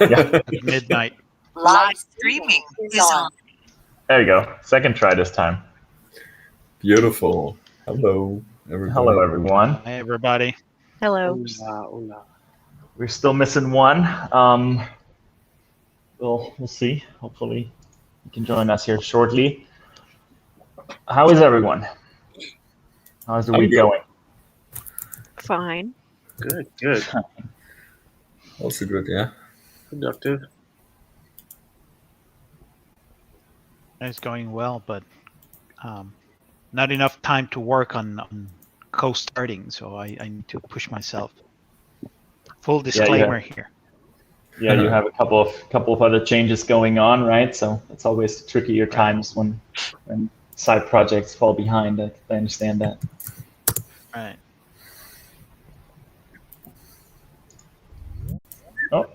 Yeah. Midnight. Live streaming is on. There you go. Second try this time. Beautiful. Hello, everybody. Hello, everyone. Hi, everybody. Hello. Hola. We're still missing one. We'll see. Hopefully, you can join us here shortly. How is everyone? How's the week going? Fine. Good. Also good, yeah. Productive. It's going well, but not enough time to work on CoStarting, so I need to push myself. Full disclaimer here. Yeah, you have a couple of other changes going on, right? So it's always trickier times when side projects fall behind. I understand that. Right. Oh,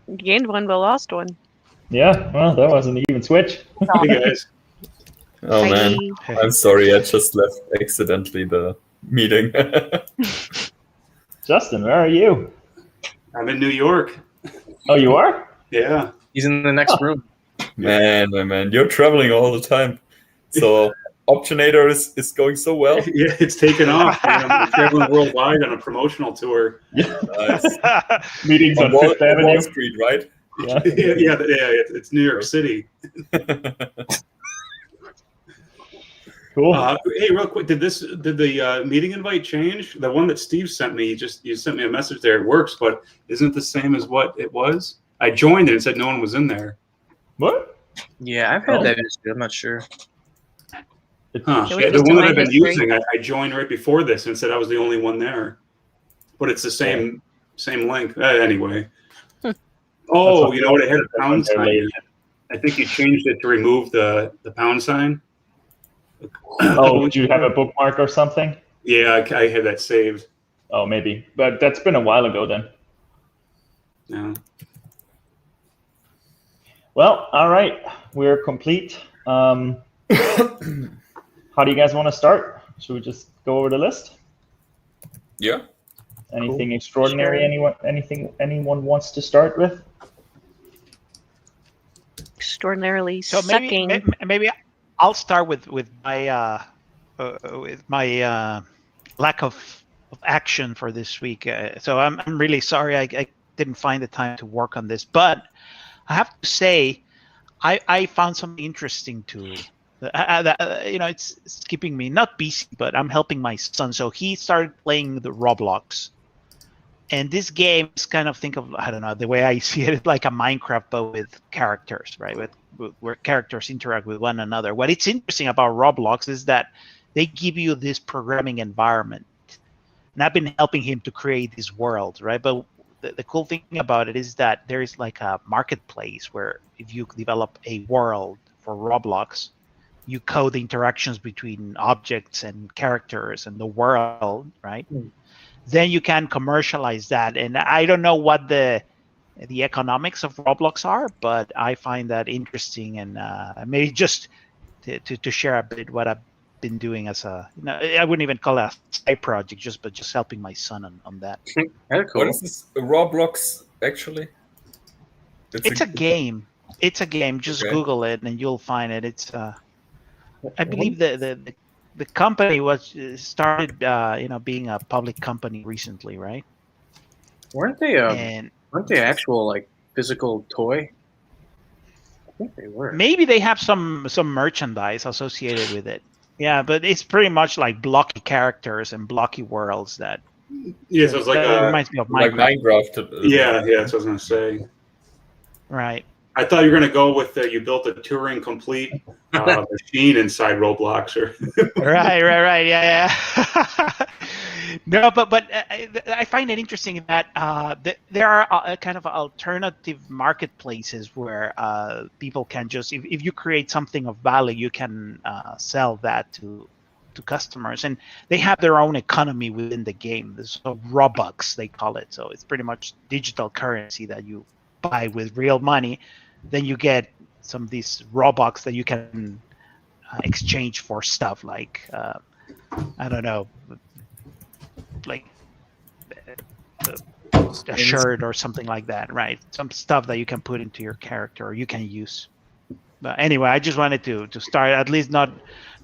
You gained one, but lost one. yeah. Well, that was an even switch. Hey guys. Oh man, Hi. I'm sorry. I just left accidentally the meeting. Justin, where are you? I'm in New York. Oh, you are? Yeah. He's in the next room. Man, you're traveling all the time. So Optionator is going so well. Yeah, it's taken off. I'm traveling worldwide on a promotional tour. Nice. Meetings on Wall Fifth Avenue. Street, right? Yeah. yeah, it's New York City. Cool. Hey, real quick, did the meeting invite change? The one that Steve sent me, you sent me a message there. It works, but isn't it the same as what it was? I joined it and said no one was in there. What? Yeah, I've had that issue. I'm not sure. Huh. It was Yeah, the just one in that I've my been history. using, I joined right before this and said I was the only one there. But it's the same link. Anyway. Oh, you know what? It had a pound sign in it. I think you changed it to remove the pound sign. Oh, did you have a bookmark or something? Yeah, I had that saved. Oh, maybe. But that's been a while ago then. Yeah. Well, all right. We're complete. How do you guys want to start? Should we just go over the list? Yeah. Anything extraordinary? Anyone wants to start with? Extraordinarily So sucking. maybe I'll start with my lack of action for this week. So I'm really sorry I didn't find the time to work on this, but I have to say I found something interesting too. It's keeping me not busy, but I'm helping my son. So he started playing the Roblox, and this game is kind of, think of, I don't know, the way I see it, like a Minecraft but with characters, right? Where characters interact with one another. What it's interesting about Roblox is that they give you this programming environment, and I've been helping him to create this world, right? But the cool thing about it is that there is like a marketplace where if you develop a world for Roblox, you code the interactions between objects and characters and the world, right? Then you can commercialize that. And I don't know what the economics of Roblox are, but I find that interesting. And maybe just to share a bit what I've been doing as I wouldn't even call it a side project, but just helping my son on that. That's cool. What is this? Roblox, actually? It's a game. It's a game. Just Okay. Google it and you'll find it. It's I believe the company was started being a public company recently, right? Weren't they And actual like physical toy? I think they were. maybe they have some merchandise associated with it. Yeah, but it's pretty much like blocky characters and blocky worlds that. Yeah, so it's like that reminds me of Like Minecraft. Minecraft. yeah, that's what I was gonna say. Right. I thought you were gonna go with you built a Turing complete machine inside Roblox, or Right. Yeah. No, but I find it interesting that there are kind of alternative marketplaces where people can just, if you create something of value, you can sell that to customers, and they have their own economy within the game. There's Robux, they call it. So it's pretty much digital currency that you buy with real money. Then you get some of these Robux that you can exchange for stuff like I don't know, like a shirt or something like that, right? Some stuff that you can put into your character or you can use. But anyway, I just wanted to start, at least not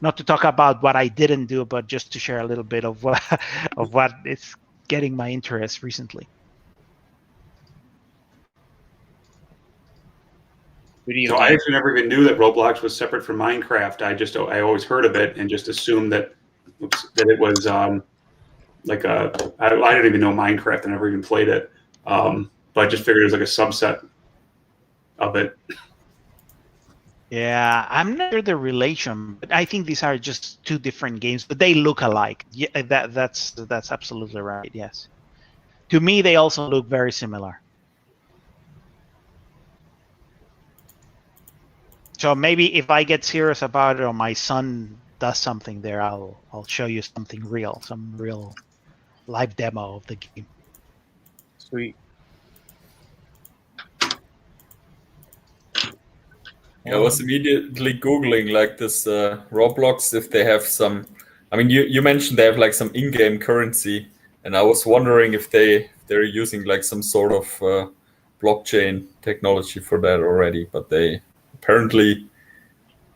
to talk about what I didn't do, but just to share a little bit of what is getting my interest recently. So I actually never even knew that Roblox was separate from Minecraft. I always heard of it and just assumed that it was like I didn't even know Minecraft. I never even played it, but I just figured it was like a subset of it. Yeah, I'm not sure the relation, but I think these are just two different games, but they look alike. Yeah, that's absolutely right. Yes, to me they also look very similar. So maybe if I get serious about it, or my son does something there, I'll show you something real, some real live demo of the game. Sweet. I was immediately Googling like this Roblox, if they have some, I mean, you mentioned they have like some in-game currency, and I was wondering if they're using like some sort of blockchain technology for that already, but they apparently,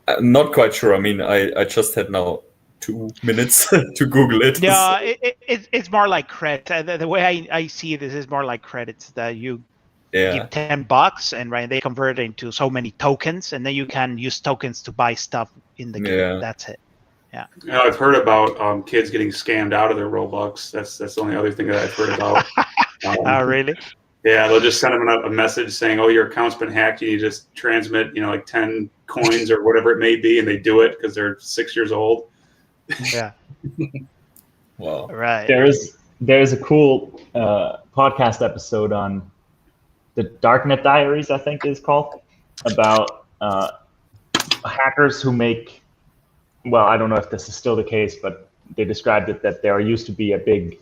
I'm not quite sure. I mean, I just had now 2 minutes to Google it. No, it's more like credit. The way I see this is more like credits that you give $10 and right, they convert it into so many tokens, and then you can use tokens to buy stuff in the game. That's it. Yeah. I've heard about kids getting scammed out of their Robux. That's the only other thing that I've heard about. Oh, really? Yeah, they'll just send them a message saying, "Oh, your account's been hacked. You need to just transmit, like 10 coins or whatever it may be," and they do it because they're 6 years old. Yeah. Wow. Right. There's a cool podcast episode on the Darknet Diaries, I think is called, about hackers who make, well, I don't know if this is still the case, but they described it that there used to be a big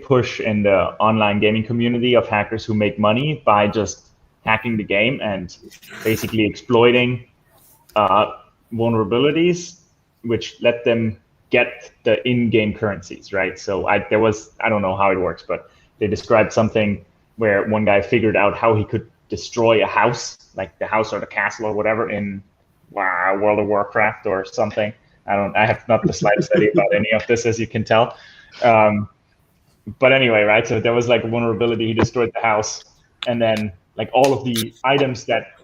push in the online gaming community of hackers who make money by just hacking the game and basically exploiting vulnerabilities, which let them get the in-game currencies, right? So I don't know how it works, but they described something where one guy figured out how he could destroy a house, like the house or the castle or whatever in World of Warcraft or something. I have not the slightest idea about any of this, as you can tell. But anyway, right? So there was like a vulnerability. He destroyed the house, and then like all of the items that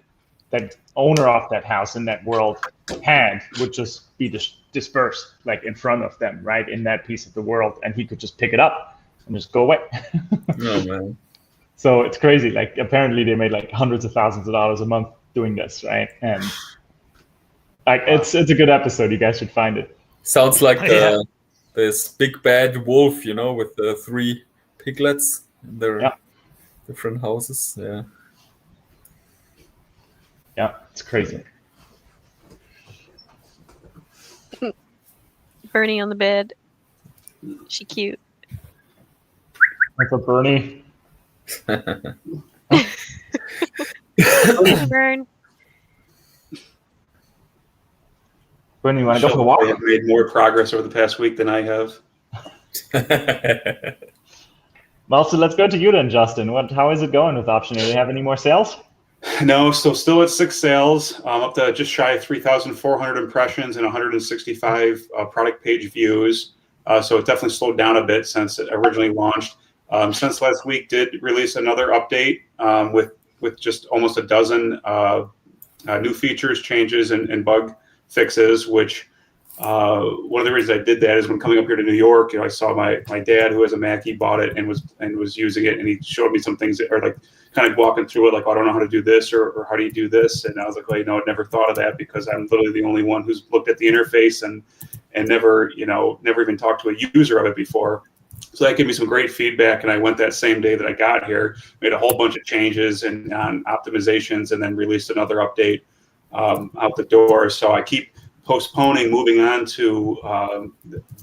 owner of that house in that world had would just be dispersed like in front of them, right, in that piece of the world, and he could just pick it up and just go away. Oh man. So it's crazy. Like apparently they made like hundreds of thousands of dollars a month doing this, right? And like it's a good episode. You guys should find it. Sounds like this big bad wolf, with the 3 piglets in their different houses. Yeah. Yeah, it's crazy. Bernie on the bed. She cute. What's up, Bernie? Burn. Bernie, you want to go for a walk? I have made more progress over the past week than I have. Well, so let's go to you then, Justin. How is it going with Option? Do they have any more sales? No, still at 6 sales. Up to just shy of 3,400 impressions and 165 product page views. So it definitely slowed down a bit since it originally launched. Since last week, did release another update with just almost a dozen new features, changes, and bug fixes. Which one of the reasons I did that is when coming up here to New York, I saw my dad, who has a Mac, he bought it and was using it, and he showed me some things that are like kind of walking through it, like, I don't know how to do this or how do you do this, and I was like, well, I'd never thought of that because I'm literally the only one who's looked at the interface and never even talked to a user of it before. So that gave me some great feedback, and I went that same day that I got here, made a whole bunch of changes and optimizations, and then released another update out the door. So I keep postponing moving on to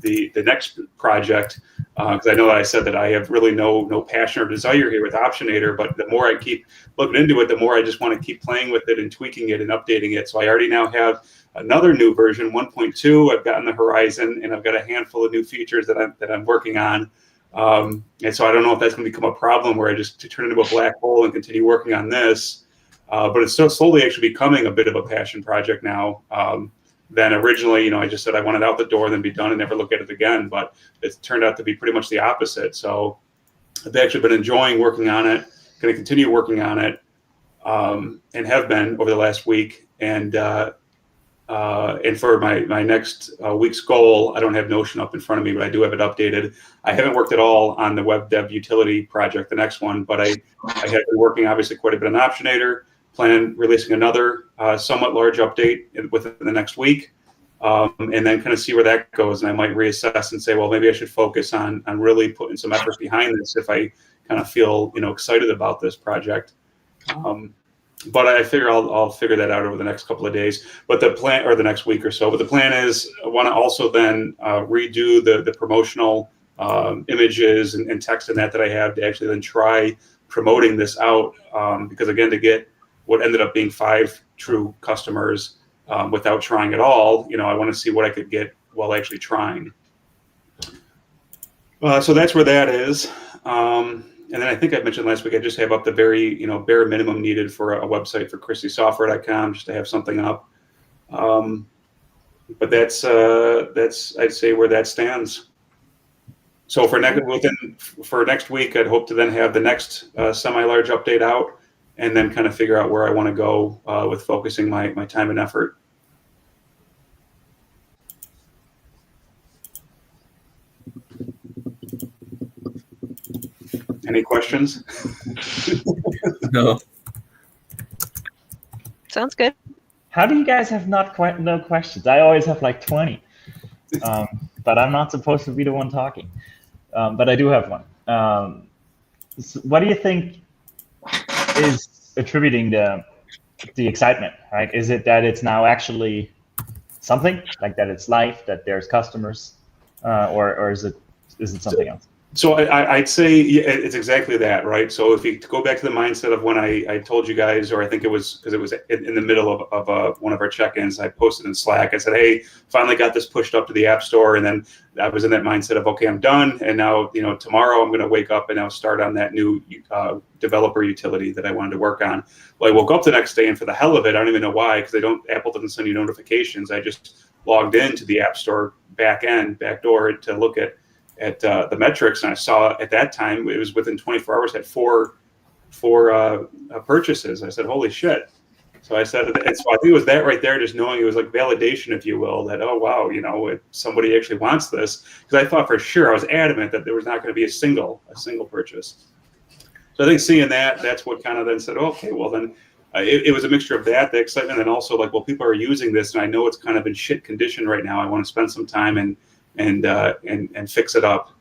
the next project because I know that I said that I have really no passion or desire here with Optionator, but the more I keep looking into it, the more I just want to keep playing with it and tweaking it and updating it. So I already now have another new version, 1.2. I've got on the horizon, and I've got a handful of new features that I'm working on. And so I don't know if that's going to become a problem where I just turn into a black hole and continue working on this. But it's still slowly actually becoming a bit of a passion project now. Then originally, I just said I want it out the door, then be done and never look at it again. But it's turned out to be pretty much the opposite. So I've actually been enjoying working on it, going to continue working on it, and have been over the last week. And for my next week's goal, I don't have Notion up in front of me, but I do have it updated. I haven't worked at all on the web dev utility project, the next one, but I have been working obviously quite a bit on Optionator. Plan on releasing another somewhat large update within the next week, and then kind of see where that goes. And I might reassess and say, well, maybe I should focus on really putting some effort behind this if I kind of feel excited about this project. But I figure I'll figure that out over the next couple of days. But the plan, or the next week or so. But the plan is I want to also then redo the promotional images and text and that I have to actually then try promoting this out, because again, to get what ended up being 5 true customers without trying at all, I want to see what I could get while actually trying. So that's where that is. And then I think I mentioned last week, I just have up the very, bare minimum needed for a website for christiesoftware.com just to have something up. But that's I'd say where that stands. So for next week, I'd hope to then have the next semi-large update out, and then kind of figure out where I want to go with focusing my time and effort. Any questions? No. Sounds good. How do you guys have no questions? I always have like 20, but I'm not supposed to be the one talking. But I do have one. So what do you think is attributing the excitement, right? Is it that it's now actually something, like that it's live, that there's customers, or is it something else? So I'd say it's exactly that, right? So if you go back to the mindset of when I told you guys, or I think it was because it was in the middle of one of our check-ins, I posted in Slack. I said, hey, finally got this pushed up to the App Store. And then I was in that mindset of, okay, I'm done. And now, tomorrow I'm going to wake up and I'll start on that new developer utility that I wanted to work on. Well, I woke up the next day, and for the hell of it, I don't even know why, because Apple doesn't send you notifications. I just logged into the App Store back door to look at the metrics, and I saw at that time it was within 24 hours had four purchases. I said, holy shit. So I said, and so I think it was that right there, just knowing it was like validation, if you will, that, oh wow, somebody actually wants this, because I thought for sure, I was adamant that there was not going to be a single purchase. So I think seeing that's what kind of then said, okay, well then it was a mixture of that, the excitement, and also like, well, people are using this, and I know it's kind of in shit condition right now. I want to spend some time and fix it up.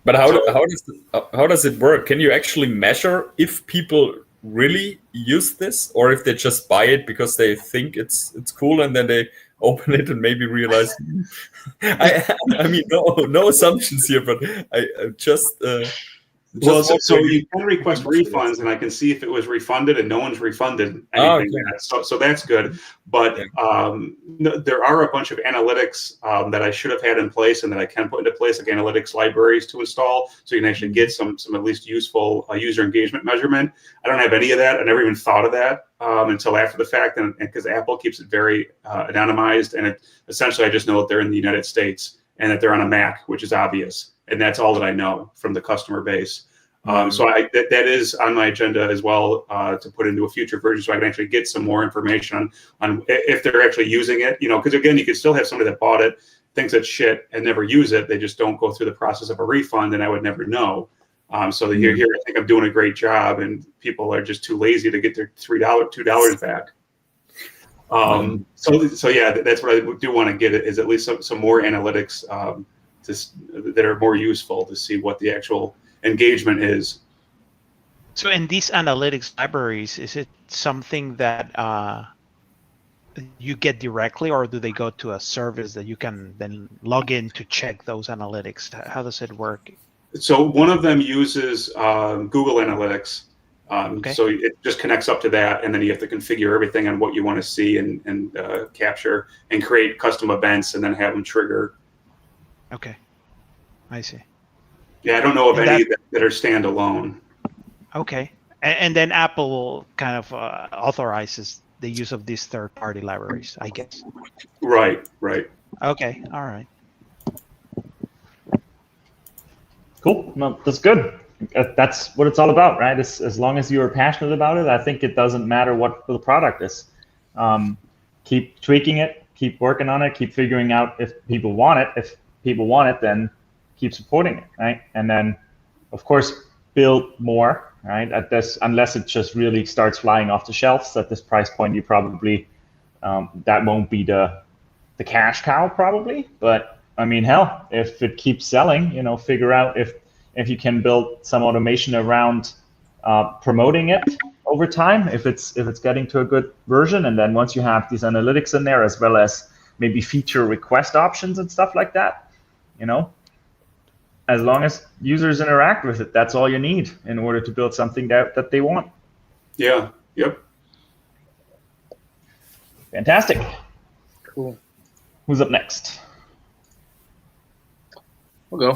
But how does it work? Can you actually measure if people really use this, or if they just buy it because they think it's cool, and then they open it and maybe realize? I mean, no assumptions here, but I just. So you can request refunds, and I can see if it was refunded, and no one's refunded anything yet. So that's good. But there are a bunch of analytics that I should have had in place, and that I can put into place, like analytics libraries to install, so you can actually get some at least useful user engagement measurement. I don't have any of that. I never even thought of that until after the fact, and because Apple keeps it very anonymized, and essentially I just know that they're in the United States and that they're on a Mac, which is obvious. And that's all that I know from the customer base. So that is on my agenda as well, to put into a future version, so I can actually get some more information on if they're actually using it. Because again, you could still have somebody that bought it, thinks it's shit, and never use it. They just don't go through the process of a refund, and I would never know. So here, I think I'm doing a great job, and people are just too lazy to get their $2 back. So yeah, that's what I do want to get, is at least some more analytics that are more useful to see what the actual engagement is. So in these analytics libraries, is it something that you get directly, or do they go to a service that you can then log in to check those analytics? How does it work? So one of them uses Google Analytics. So it just connects up to that, and then you have to configure everything on what you want to see and capture, and create custom events, and then have them trigger. Okay, I see. Yeah, I don't know of And any that are standalone. Okay. And then Apple kind of authorizes the use of these third-party libraries, I guess. Right, right. Okay, all right. Cool. No, that's good. That's what it's all about, right? As long as you are passionate about it, I think it doesn't matter what the product is. Keep tweaking it, keep working on it, keep figuring out if people want it. If people want it, then keep supporting it, right? And then, of course, build more, right? At this, unless it just really starts flying off the shelves at this price point, you probably that won't be the cash cow probably. But I mean, hell, if it keeps selling, figure out if you can build some automation around promoting it over time, if it's getting to a good version, and then once you have these analytics in there, as well as maybe feature request options and stuff like that, as long as users interact with it, that's all you need in order to build something that they want. Yeah. Yep. Fantastic. Cool. Who's up next? We'll go.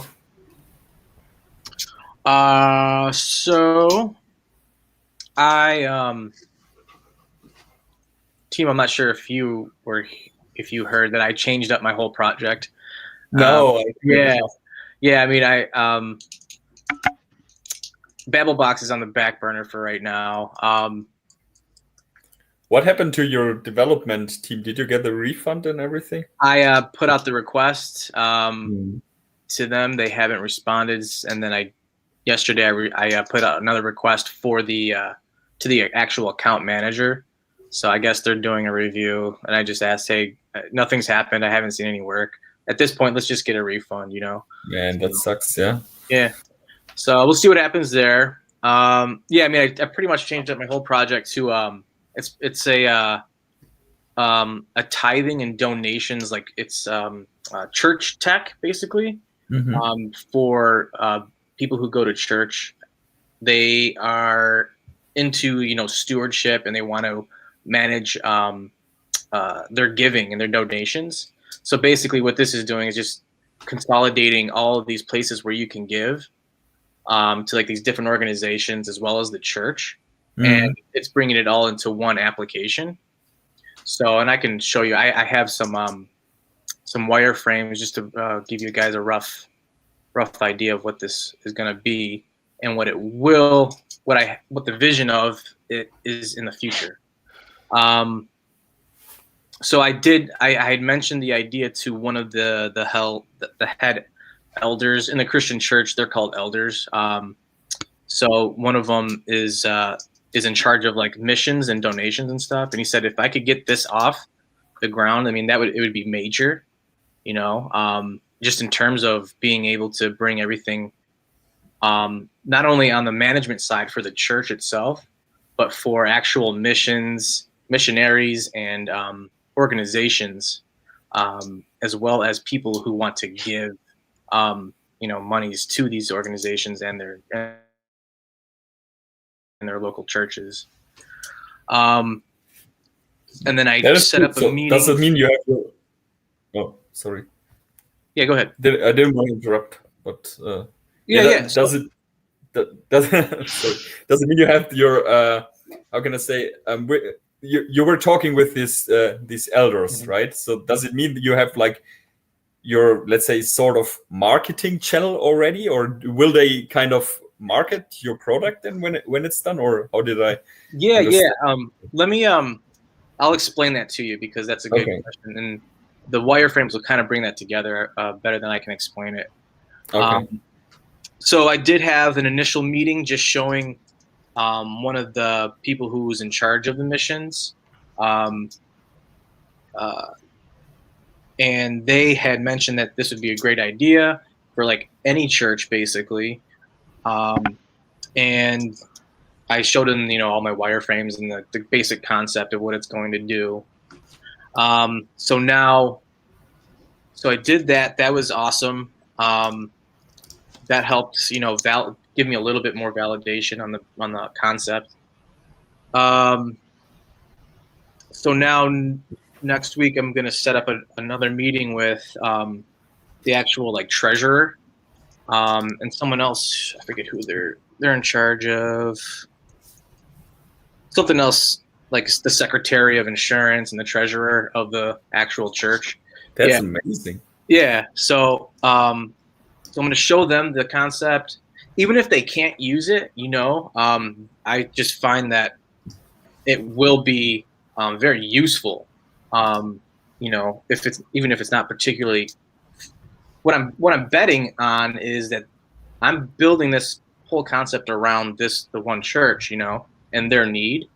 So I team, I'm not sure if you heard that I changed up my whole project. No. Yeah. I mean, BabbleBox is on the back burner for right now. What happened to your development team? Did you get the refund and everything? I put out the request to them. They haven't responded, and then yesterday I put out another request for the to the actual account manager. So I guess they're doing a review, and I just asked, hey, nothing's happened. I haven't seen any work. At this point, let's just get a refund, Man, that sucks, yeah. Yeah. So we'll see what happens there. Yeah, I mean, I pretty much changed up my whole project to it's a tithing and donations, like it's church tech basically. For people who go to church. They are into stewardship, and they want to manage their giving and their donations. So basically what this is doing is just consolidating all of these places where you can give to like these different organizations as well as the church. And it's bringing it all into one application. So, and I can show you, I have some wireframes just to give you guys a rough idea of what this is going to be and what the vision of it is in the future. So I had mentioned the idea to one of the head elders in the Christian church. They're called elders. So one of them is in charge of like missions and donations and stuff. And he said, if I could get this off the ground, I mean, it would be major, just in terms of being able to bring everything, not only on the management side for the church itself, but for actual missionaries and organizations, as well as people who want to give, monies to these organizations and their local churches. And then I set up a meeting. Does it mean you have your... Oh, sorry. Yeah, go ahead. I didn't want to interrupt, but does it mean you have your how can I say you were talking with these elders, right? So does it mean that you have like your, let's say, sort of marketing channel already, or will they kind of market your product then when it's done, or how did I understand? Let me I'll explain that to you, because that's a good question, and the wireframes will kind of bring that together better than I can explain it. So I did have an initial meeting just showing one of the people who was in charge of the missions, and they had mentioned that this would be a great idea for like any church basically, and I showed them all my wireframes and the basic concept of what it's going to do. So I did that. That was awesome. That helped, give me a little bit more validation on the concept. So now next week I'm going to set up another meeting with the actual like treasurer, and someone else, I forget who they're in charge of. Something else, like the secretary of insurance and the treasurer of the actual church. That's amazing. Yeah. So, so I'm going to show them the concept, even if they can't use it. I just find that it will be very useful. If it's not particularly what I'm betting on is that I'm building this whole concept around the one church, and their need.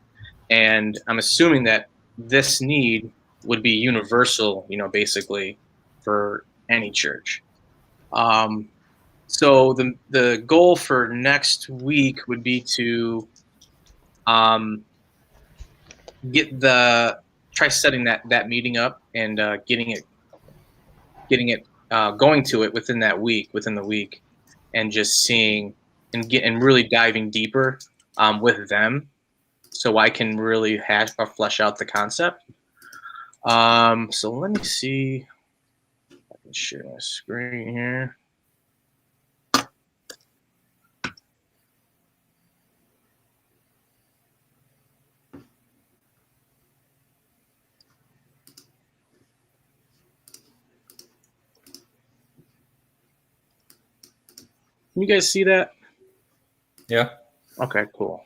And I'm assuming that this need would be universal, basically for any church. So the goal for next week would be to try setting that meeting up and getting it going to it within the week, and just seeing and really diving deeper with them, so I can really flesh out the concept. So let me see if I can share my screen here. Can you guys see that? Yeah. Okay, cool.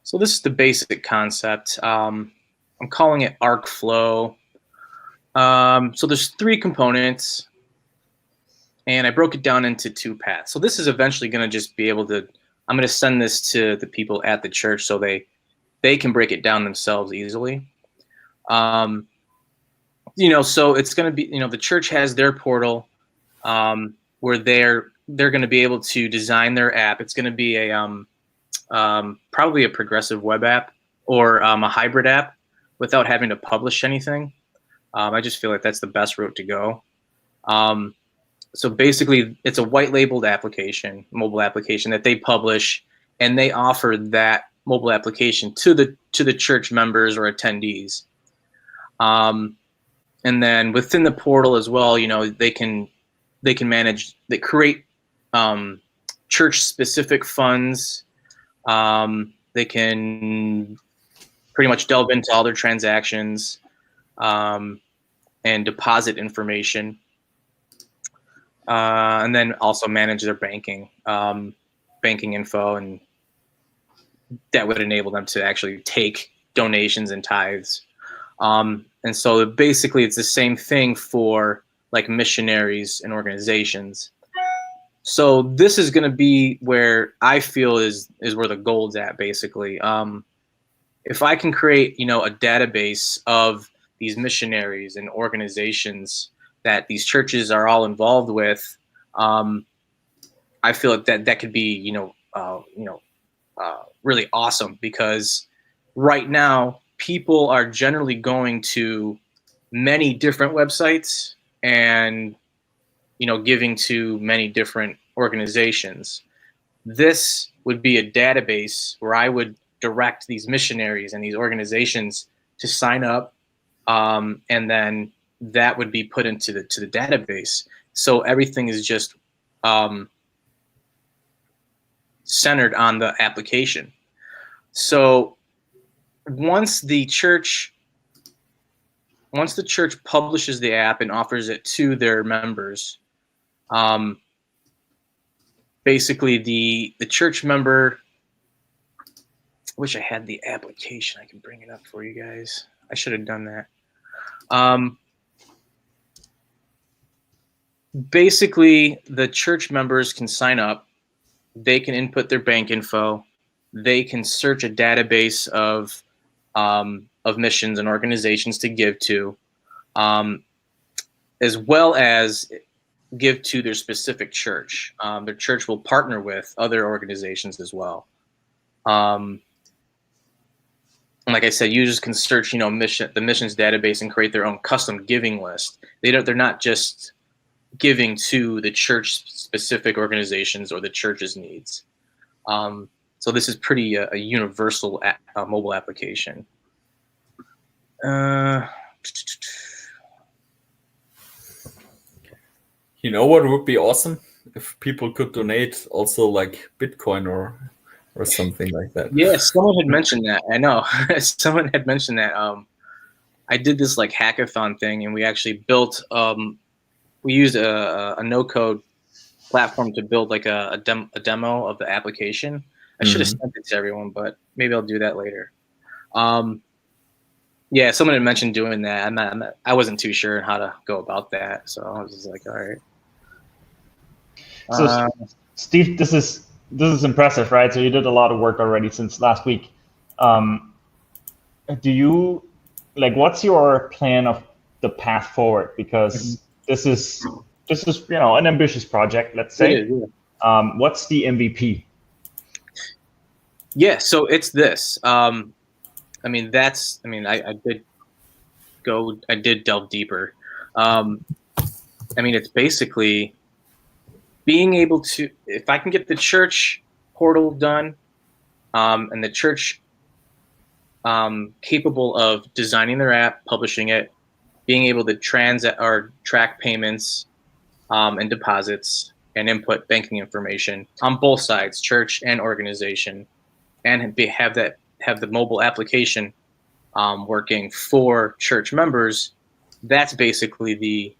So this is the basic concept. I'm calling it arc flow. So there's 3 components, and I broke it down into 2 paths. So this is eventually going to just be able to, I'm going to send this to the people at the church so they can break it down themselves easily. So it's going to be, the church has their portal where they're going to be able to design their app. It's going to be a probably a progressive web app or a hybrid app without having to publish anything. I just feel like that's the best route to go. So basically, it's a white labeled application, mobile application that they publish, and they offer that mobile application to the church members or attendees. And then within the portal as well, they can manage, they create church specific funds. They can pretty much delve into all their transactions and deposit information, and then also manage their banking info, and that would enable them to actually take donations and tithes. And so basically it's the same thing for like missionaries and organizations. So this is going to be where I feel is where the gold's at, basically. If I can create, a database of these missionaries and organizations that these churches are all involved with, I feel like that could be, really awesome, because right now people are generally going to many different websites and giving to many different organizations. This would be a database where I would direct these missionaries and these organizations to sign up, and then that would be put into the database. So everything is just centered on the application. So once the church publishes the app and offers it to their members, basically the church member, I wish I had the application. I can bring it up for you guys. I should have done that. Basically, the church members can sign up. They can input their bank info. They can search a database of missions and organizations to give to, as well as give to their specific church. Their church will partner with other organizations as well. And like I said, users can search, the missions database and create their own custom giving list. They're not just giving to the church specific organizations or the church's needs. So this is pretty a universal mobile application. You know what would be awesome? If people could donate also like Bitcoin or something like that. Yeah, someone had mentioned that. I know. Someone had mentioned that. I did this like hackathon thing, and we actually built. We used a no-code platform to build like a demo of the application. I should have sent it to everyone, but maybe I'll do that later. Yeah, someone had mentioned doing that. I wasn't too sure how to go about that, so I was just like, all right. So, Steve, this is impressive, right? So you did a lot of work already since last week. Do you what's your plan of the path forward? Because this is an ambitious project, let's say. It is, yeah. What's the MVP? Yeah, so it's this. I did delve deeper. It's basically being able to, if I can get the church portal done, and the church capable of designing their app, publishing it, being able to track payments and deposits and input banking information on both sides, church and organization, and have the mobile application working for church members. That's basically the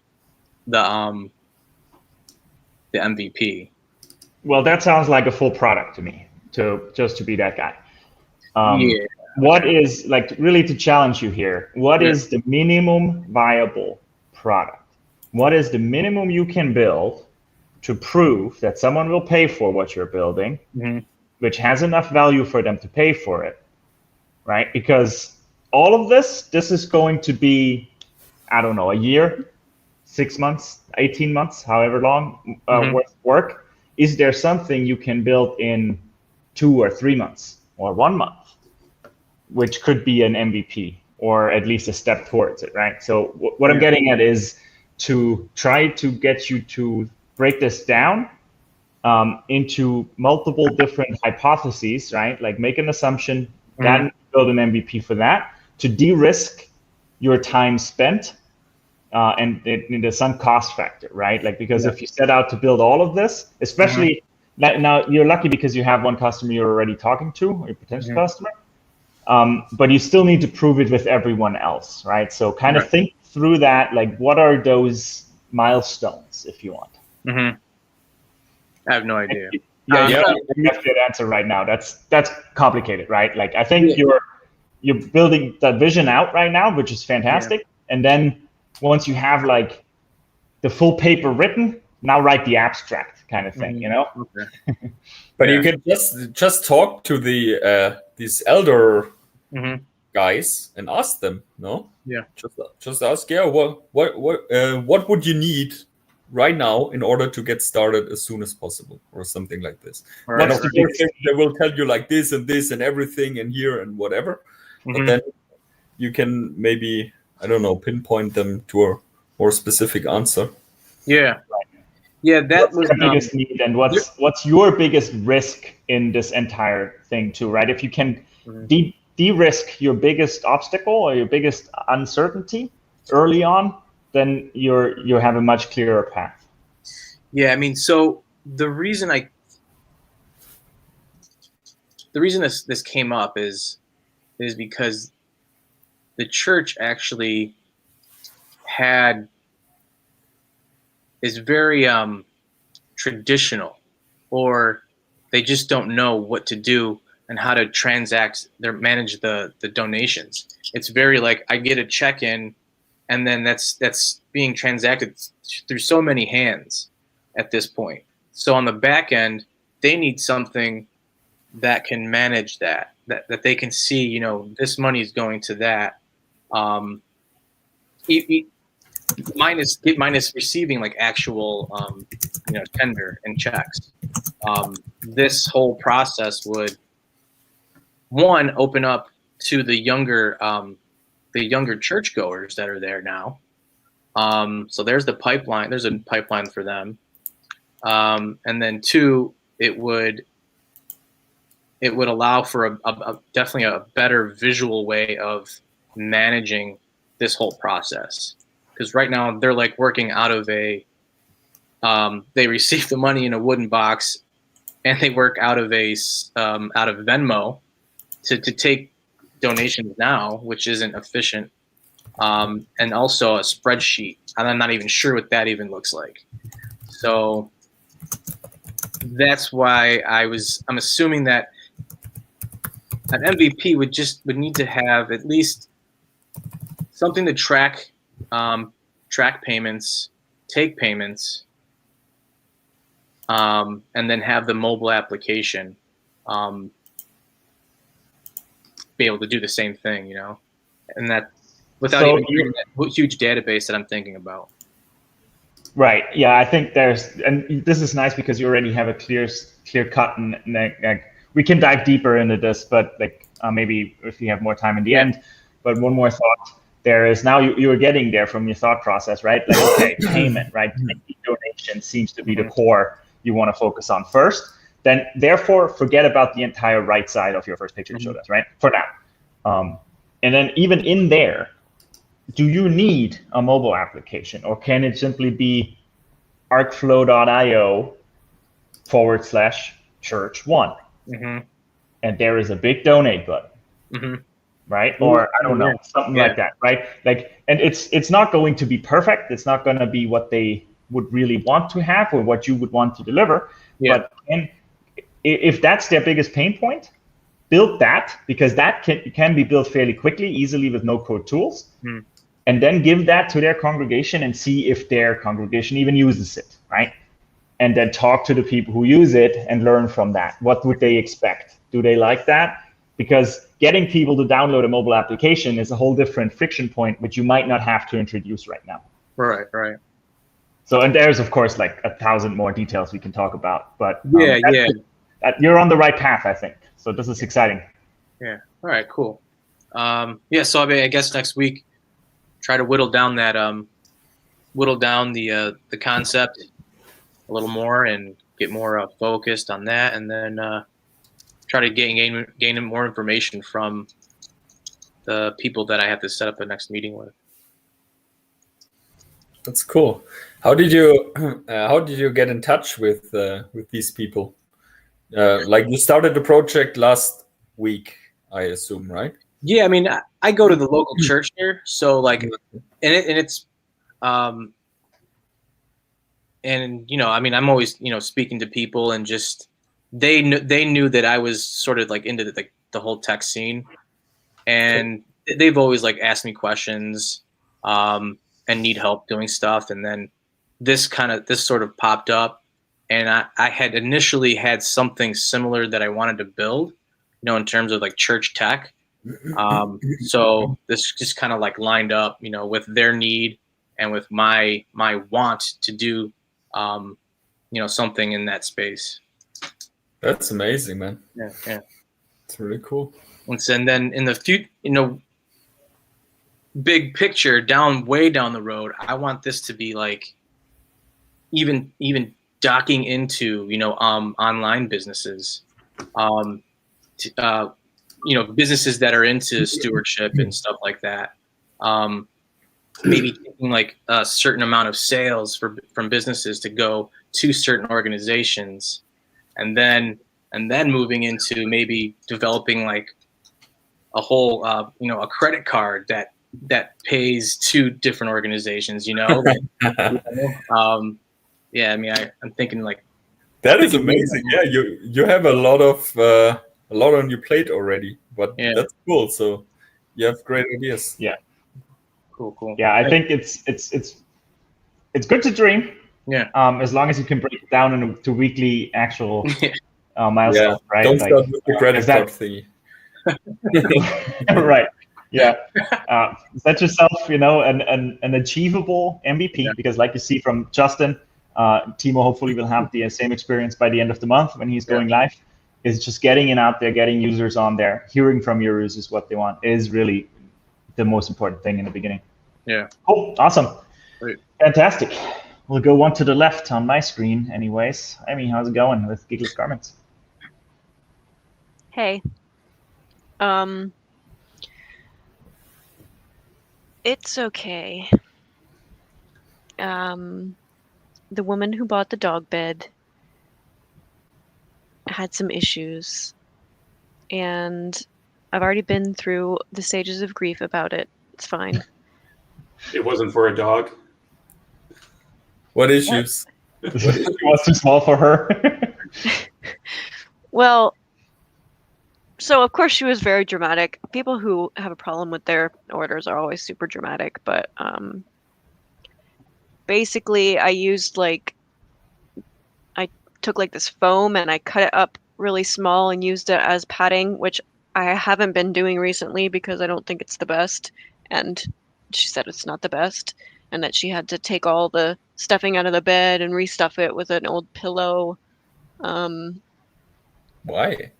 MVP. Well, that sounds like a full product to me. To be that guy. Yeah. What is, really to challenge you here, what is the minimum viable product? What is the minimum you can build to prove that someone will pay for what you're building, which has enough value for them to pay for it, right? Because all of this is going to be, I don't know, a year, 6 months, 18 months, however long worth of work. Is there something you can build in 2 or 3 months or 1 month, which could be an MVP or at least a step towards it, right? So what I'm getting at is to try to get you to break this down into multiple different hypotheses, right? Like make an assumption, then build an MVP for that to de-risk your time spent. And there's some cost factor, right? Because if you set out to build all of this, especially now you're lucky because you have one customer you're already talking to, or your potential customer, but you still need to prove it with everyone else, right? So kind of think through that, what are those milestones, if you want? I have no idea. You have that answer right now. That's complicated, right? I think you're building that vision out right now, which is fantastic, and then once you have the full paper written, now write the abstract kind of thing, Okay. But you can just talk to these elder guys and ask them, no? Yeah. Just ask, what would you need right now in order to get started as soon as possible, or something like this. Right. Of course, they will tell you this and everything and here and whatever, but then you can maybe, I don't know, pinpoint them to a more specific answer. Yeah. Yeah, that was the biggest need, and what's your biggest risk in this entire thing too, right? If you can de-risk your biggest obstacle or your biggest uncertainty early on, then you have a much clearer path. Yeah, so the reason this came up is because the church actually is very traditional, or they just don't know what to do and how to manage the donations. It's very I get a check in, and then that's being transacted through so many hands at this point. So on the back end, they need something that can manage that they can see, this money is going to that. Minus receiving actual tender and checks. This whole process would open up to the younger churchgoers that are there now. So there's the pipeline. There's a pipeline for them. And then 2, it would it would allow for definitely a better visual way of managing this whole process. Because right now they're like working out of a, they receive the money in a wooden box, and they work out of Venmo to take donations now, which isn't efficient. And also a spreadsheet, and I'm not even sure what that even looks like. So that's why I'm assuming that an MVP would need to have at least something to track payments, take payments, and then have the mobile application be able to do the same thing, you know, and that without even using that huge database that I'm thinking about. Right. Yeah, I think and this is nice because you already have a clear cut, and we can dive deeper into this, but like maybe if you have more time in the end. But one more thought. There is now you're getting there from your thought process, right? Like, okay, payment, right? Donation seems to be the core you want to focus on first. Then, therefore, forget about the entire right side of your first picture you showed us, right? For now. And then even in there, do you need a mobile application, or can it simply be arcflow.io /church1? And there is a big donate button. Right? Or I don't know, something like that, right? Like, and it's not going to be perfect. It's not going to be what they would really want to have or what you would want to deliver. But if that's their biggest pain point, build that, because that can be built fairly quickly, easily with no-code tools. And then give that to their congregation and see if their congregation even uses it, right? And then talk to the people who use it and learn from that. What would they expect? Do they like that? Because getting people to download a mobile application is a whole different friction point, which you might not have to introduce right now. Right. So, and there's, of course, like 1,000 more details we can talk about. But you're on the right path, I think. So this is exciting. Yeah. All right, cool. So I mean, I guess next week, try to whittle down the concept a little more and get more focused on that, and then try to gain more information from the people that I have to set up a next meeting with. That's cool. How did you get in touch with these people? Like, you started the project last week, I assume, right? Yeah, I mean, I go to the local church here, so like, and you know, I mean, I'm always, you know, speaking to people, and just they knew that I was sort of like into the whole tech scene, and they've always like asked me questions and need help doing stuff, and then this sort of popped up, and I had initially had something similar that I wanted to build, you know, in terms of like church tech. So this just kind of like lined up, you know, with their need and with my want to do, you know, something in that space. That's amazing, man. Yeah. It's really cool. And then in the future, you know, big picture, way down the road, I want this to be like even docking into, you know, online businesses, you know, businesses that are into stewardship and stuff like that. Maybe taking like a certain amount of sales from businesses to go to certain organizations, and then moving into maybe developing like a whole, you know, a credit card that pays to different organizations, you know. Yeah, I mean, I'm thinking like that is amazing. Yeah, you have a lot on your plate already, but that's cool. So you have great ideas. Yeah. Cool. Yeah, I think it's good to dream. Yeah. As long as you can break it down into weekly actual milestones, right? Don't start with the credit card thingy. Right. Yeah. Set yourself, you know, an achievable MVP, because like you see from Justin, Timo hopefully will have the same experience by the end of the month when he's going live. Is just getting it out there, getting users on there, hearing from your users what they want is really the most important thing in the beginning. Yeah. Cool. Awesome. Great. Fantastic. We'll go one to the left on my screen anyways. Amy, how's it going with Gigless Garments? Hey. It's okay. The woman who bought the dog bed had some issues, and I've already been through the stages of grief about it. It's fine. It wasn't for a dog. What issues? It was too small for her. Well, so of course she was very dramatic. People who have a problem with their orders are always super dramatic, but basically I took like this foam and I cut it up really small and used it as padding, which I haven't been doing recently because I don't think it's the best. And she said it's not the best, and that she had to take all the stuffing out of the bed and restuff it with an old pillow. Why?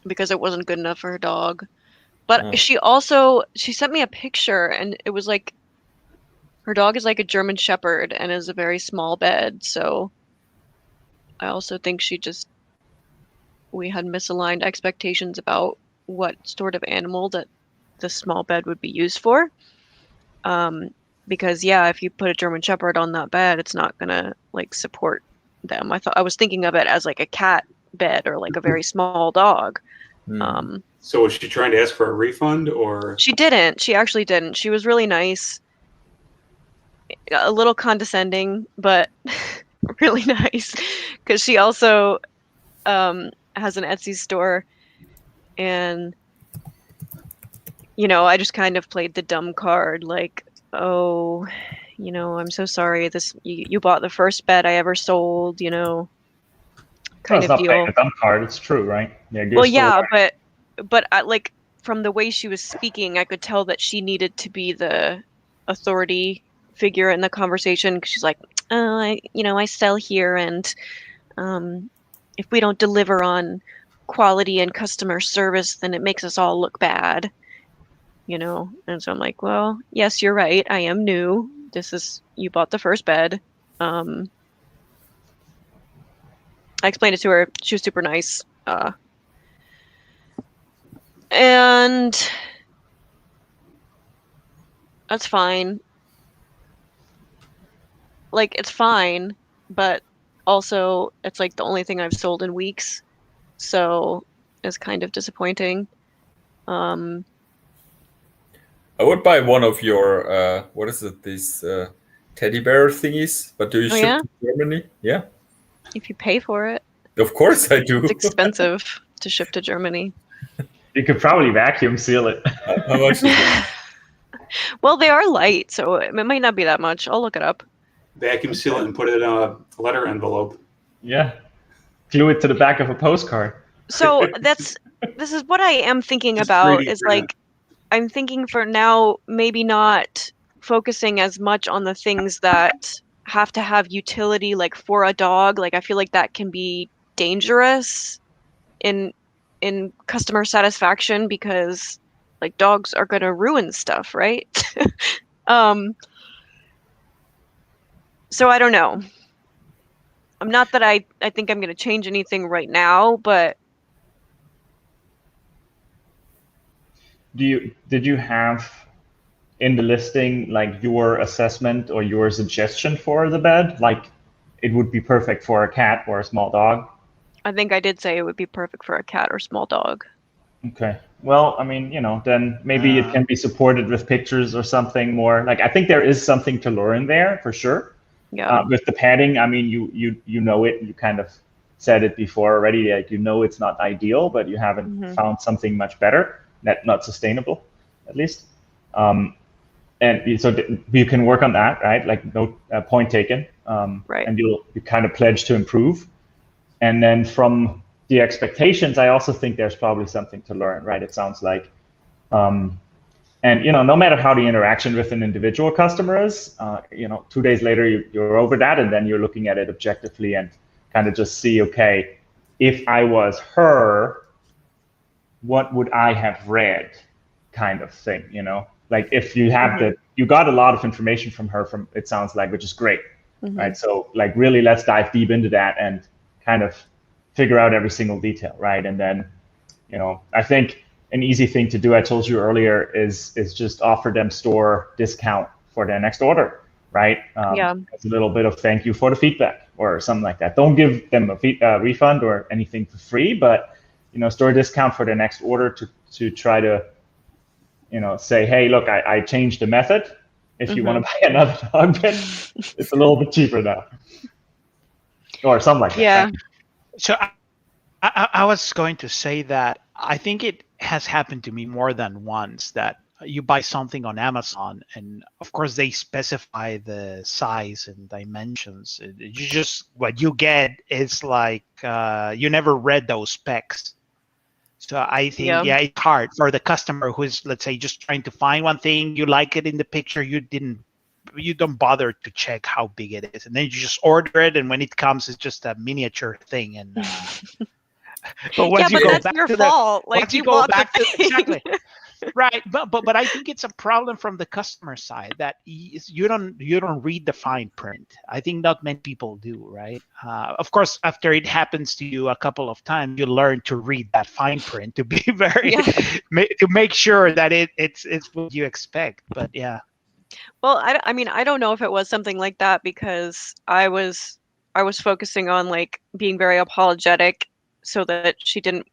Because it wasn't good enough for her dog. But she sent me a picture, and it was like her dog is like a German Shepherd and is a very small bed. So I also think we had misaligned expectations about what sort of animal that the small bed would be used for. Because yeah, if you put a German Shepherd on that bed, it's not gonna like support them. I was thinking of it as like a cat bed or like a very small dog. So was she trying to ask for a refund, or? She didn't. She actually didn't. She was really nice. A little condescending, but really nice. Because she also has an Etsy store, and I just kind of played the dumb card, like, oh, I'm so sorry. You bought the first bed I ever sold, kind it's of not deal. playing a dumb card. It's true, right? Yeah. Well, yeah, but like from the way she was speaking, I could tell that she needed to be the authority figure in the conversation. 'Cause she's like, oh, I sell here, and if we don't deliver on quality and customer service, then it makes us all look bad. And so I'm like, well, yes, you're right. I am new. You bought the first bed. I explained it to her. She was super nice. And that's fine. Like, it's fine, but also it's like the only thing I've sold in weeks. So it's kind of disappointing. I would buy one of your what is it? These teddy bear thingies. But do you ship to Germany? Yeah. If you pay for it. Of course I do. It's expensive to ship to Germany. You could probably vacuum seal it. How much is it? Well, they are light, so it might not be that much. I'll look it up. Vacuum seal it and put it in a letter envelope. Yeah. Glue it to the back of a postcard. So this is what I am thinking about, is like, I'm thinking for now, maybe not focusing as much on the things that have to have utility, like for a dog. Like, I feel like that can be dangerous in customer satisfaction, because like dogs are going to ruin stuff, right? So I don't know. I'm not that I think I'm going to change anything right now, but did you have in the listing like your assessment or your suggestion for the bed? Like, it would be perfect for a cat or a small dog? I think I did say it would be perfect for a cat or small dog. Okay. Well, I mean, then maybe it can be supported with pictures or something more. Like, I think there is something to learn there for sure. Yeah. With the padding, I mean, you know it. You kind of said it before already. Like, it's not ideal, but you haven't found something much better, not sustainable, at least. And so you can work on that, right? Like, no point taken. Right. And you kind of pledge to improve. And then from the expectations, I also think there's probably something to learn, right? It sounds like, and no matter how the interaction with an individual customer is, 2 days later you're over that, and then you're looking at it objectively and kind of just see, okay, if I was her, what would I have read, kind of thing, Like, if you have you got a lot of information from her, it sounds like, which is great, right? So like, really, let's dive deep into that and kind of figure out every single detail, right? And then I think an easy thing to do, I told you earlier, is just offer them store discount for their next order, right? As a little bit of thank you for the feedback or something like that. Don't give them a refund or anything for free, but store discount for their next order to try to say, hey, look, I changed the method. If you want to buy another dog bed, it's a little bit cheaper now, or something like that. Yeah. So I was going to say that I think it has happened to me more than once that you buy something on Amazon, and of course they specify the size and dimensions. You just, what you get is like you never read those specs. So I think it's hard for the customer who's, let's say, just trying to find one thing. You like it in the picture, you don't bother to check how big it is, and then you just order it, and when it comes, it's just a miniature thing. And but once you go that's back your to fault. the, Like, once you you go bought back the to thing. exactly. Right, but I think it's a problem from the customer side that you don't read the fine print. I think not many people do, right? Of course, after it happens to you a couple of times, you learn to read that fine print to be very to make sure that it's what you expect. But yeah. Well, I mean, I don't know if it was something like that because I was focusing on like being very apologetic so that she didn't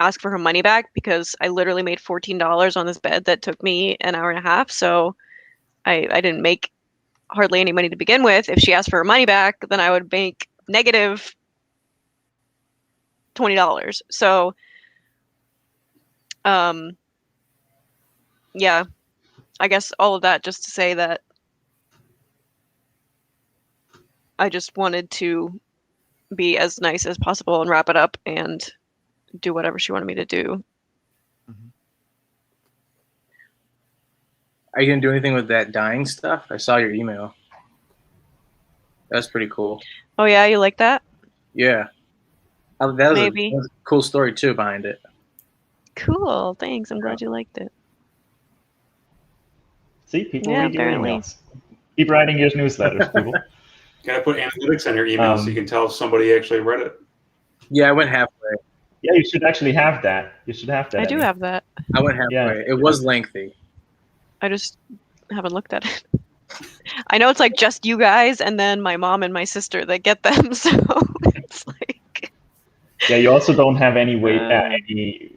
ask for her money back, because I literally made $14 on this bed that took me an hour and a half. So I didn't make hardly any money to begin with. If she asked for her money back, then I would make negative $20. So yeah, I guess all of that just to say that I just wanted to be as nice as possible and wrap it up and do whatever she wanted me to do. Are you gonna do anything with that dying stuff? I saw your email. That's pretty cool. Oh yeah, you like that? Yeah. That was a cool story too behind it. Cool, thanks. I'm glad you liked it. See, people read your emails. Keep writing your newsletters, people. Gotta put analytics on your email so you can tell if somebody actually read it. Yeah, I went halfway. Yeah, you should actually have that. You should have that. I do have that. I went halfway. Yeah. It was lengthy. I just haven't looked at it. I know it's like just you guys and then my mom and my sister that get them, so it's like. Yeah, you also don't have any